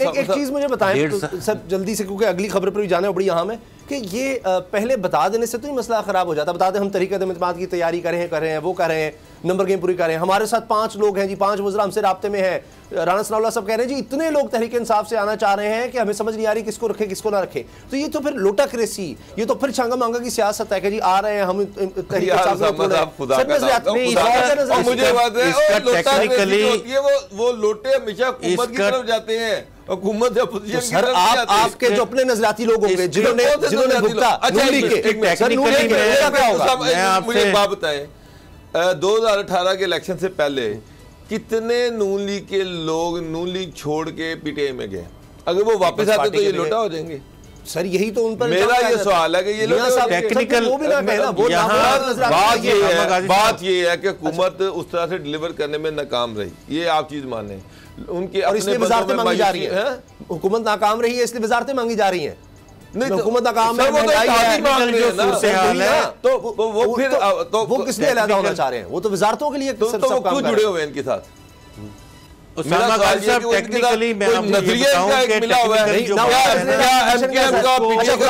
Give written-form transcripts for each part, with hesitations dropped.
एक चीज मुझे बताएं तो सर जल्दी से, क्योंकि अगली खबर पर भी जाना है बड़ी अहम है कि ये पहले बता देने से तो ही मसला खराब हो जाता। बता दें हम तरीक़े इत्मीनात की तैयारी कर रहे हैं वो कर रहे हैं, नंबर गेम पूरी कर रहे हैं। हमारे साथ 5 लोग हैं जी, 5 वज़रा हमसे राब्ते में हैं। राना सनाउल्लाह साहब कह रहे हैं जी इतने लोग तहरीक इंसाफ से आना चाह रहे हैं कि हमें समझ नहीं आ रही किसको रखे किसको ना रखे। तो ये तो फिर लोटा क्रेसी, ये तो फिर छांगा मांगा की सियासत है कि जी आ रहे हैं हम तहरीक इंसाफ में। वो लोटे हमेशा हुकूमत की तरफ जाते हैं, हुकूमत तो सर आपके जो अपने नजरियाती लोग होंगे जिन्होंने भुगता मुझे एक बात बताएं, 2018 के इलेक्शन से पहले कितने नून लीग के लोग नून लीग छोड़ के पीटीआई में गए? अगर वो वापस आते तो ये लोटा हो जाएंगे। सर यही तो उन पर मेरा ये सवाल है कि ये लोग टेक्निकल बात ये है कि हुकूमत उस तरह से डिलीवर करने में नाकाम रही, ये आप चीज माने उनके, और इसलिए वजारतें मांगी जा रही है। हुकूमत नाकाम रही है इसलिए वजारतें मांगी जा रही हैं। नहीं हुकूमत नाकाम है, तो वो किस लिए अलग होना चाह रहे हैं? वो तो वजारतों के लिए क्यों जुड़े हुए हैं इनके साथ? उसामा गाजी साहब टेक्निकली मैं आपको ये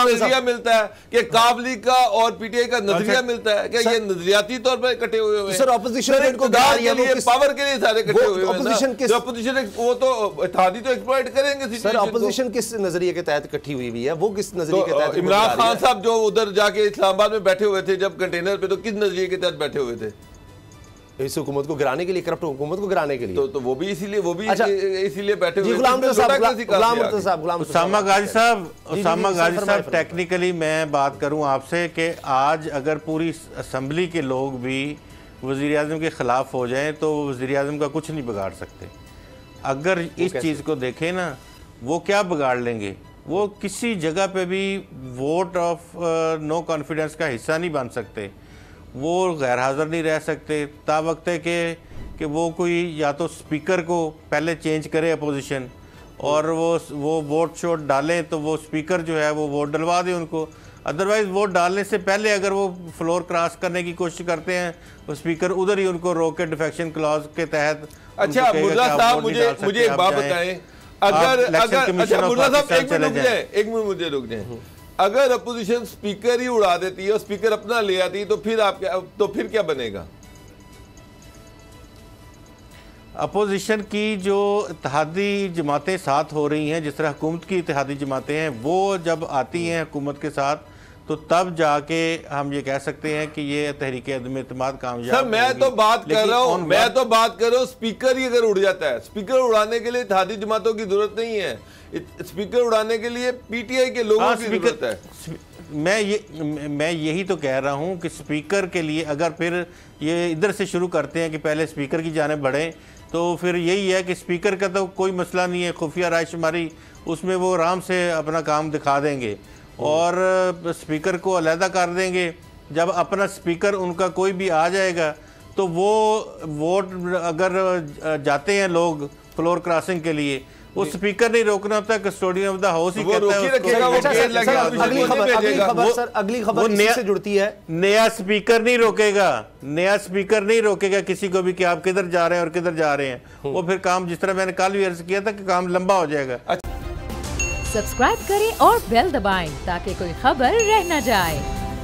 नजरिया मिलता है कि काफ लीग का और पीटीआई का नजरिया मिलता है, क्या ये नजरियाती तौर पर इकट्ठे हुए हैं? सर ऑपोजिशन इनको पावर के लिए सारे इकट्ठे हुए हैं। ऑपोजिशन वो तो इत्तेहादी तो एक्सप्लॉइट करेंगे। सर ऑपोजिशन किस नजरिए के तहत इकट्ठी हुई हुई है? वो किस नजरिए के तहत? इमरान खान साहब जो उधर जाके इस्लामाबाद में बैठे हुए थे जब कंटेनर पे, तो किस नजरिए के तहत बैठे हुए थे? इस हुकूमत को गिराने के लिए, करप्ट हुकूमत को गिराने के लिए। तो वो भी इसीलिए बैठे हुए। उसामा गाजी साहब टेक्निकली मैं बात करूं आपसे कि आज अगर पूरी असम्बली के लोग भी वज़ीर आज़म के ख़िलाफ़ हो जाएं तो वज़ीर आज़म का कुछ नहीं बिगाड़ सकते। अगर इस चीज़ को देखें ना, वो क्या बिगाड़ लेंगे? वो किसी जगह पे भी वोट ऑफ नो कॉन्फिडेंस का हिस्सा नहीं बन सकते, वो गैर हाज़िर नहीं रह सकते। तावक्त है कि वो कोई या तो स्पीकर को पहले चेंज करे अपोजिशन, और वो वोट शोट डालें तो वो स्पीकर जो है वो वोट डलवा दे उनको। अदरवाइज़ वोट डालने से पहले अगर वो फ्लोर क्रॉस करने की कोशिश करते हैं तो स्पीकर उधर ही उनको रोक के डिफेक्शन क्लॉज के तहत। अच्छा मुल्ला साहब मुझे एक बात बताएं, अगर मुल्ला साहब एक मिनट मुझे रुक जाए, अगर अपोजिशन स्पीकर ही उड़ा देती है और स्पीकर अपना ले आती है तो फिर क्या बनेगा? अपोजिशन की जो इत्तेहादी जमातें साथ हो रही हैं, जिस तरह हुकूमत की इत्तेहादी जमातें हैं, वो जब आती हैं हुकूमत के साथ तो तब जाके हम ये कह सकते हैं कि ये तहरीक अदम-ए-इत्तेमाद कामयाब। सर मैं तो बात कर रहा हूँ स्पीकर ही अगर उड़ जाता है, स्पीकर उड़ाने के लिए इत्तेहादी जमातों की जरूरत नहीं है, स्पीकर उड़ाने के लिए पीटीआई के लोगों की जरूरत है। मैं यही तो कह रहा हूँ कि स्पीकर के लिए अगर फिर ये इधर से शुरू करते हैं कि पहले स्पीकर की जानिब बढ़ें, तो फिर यही है कि स्पीकर का तो कोई मसला नहीं है, खुफिया रायशुमारी उसमें वो आराम से अपना काम दिखा देंगे और स्पीकर को अलहदा कर देंगे। जब अपना स्पीकर उनका कोई भी आ जाएगा तो वो वोट अगर जाते हैं लोग फ्लोर क्रॉसिंग के लिए, वो स्पीकर नहीं रोकना होता, कस्टोडियन ऑफ द हाउस ही कहता है। अगली खबर से जुड़ती है, नया स्पीकर नहीं रोकेगा, नया स्पीकर नहीं रोकेगा किसी को भी कि आप किधर जा रहे हैं और किधर जा रहे हैं। वो फिर काम, जिस तरह मैंने कल भी अर्ज किया था कि काम लंबा हो जाएगा। सब्सक्राइब करें और बेल दबाएं ताकि कोई खबर रह न जाए।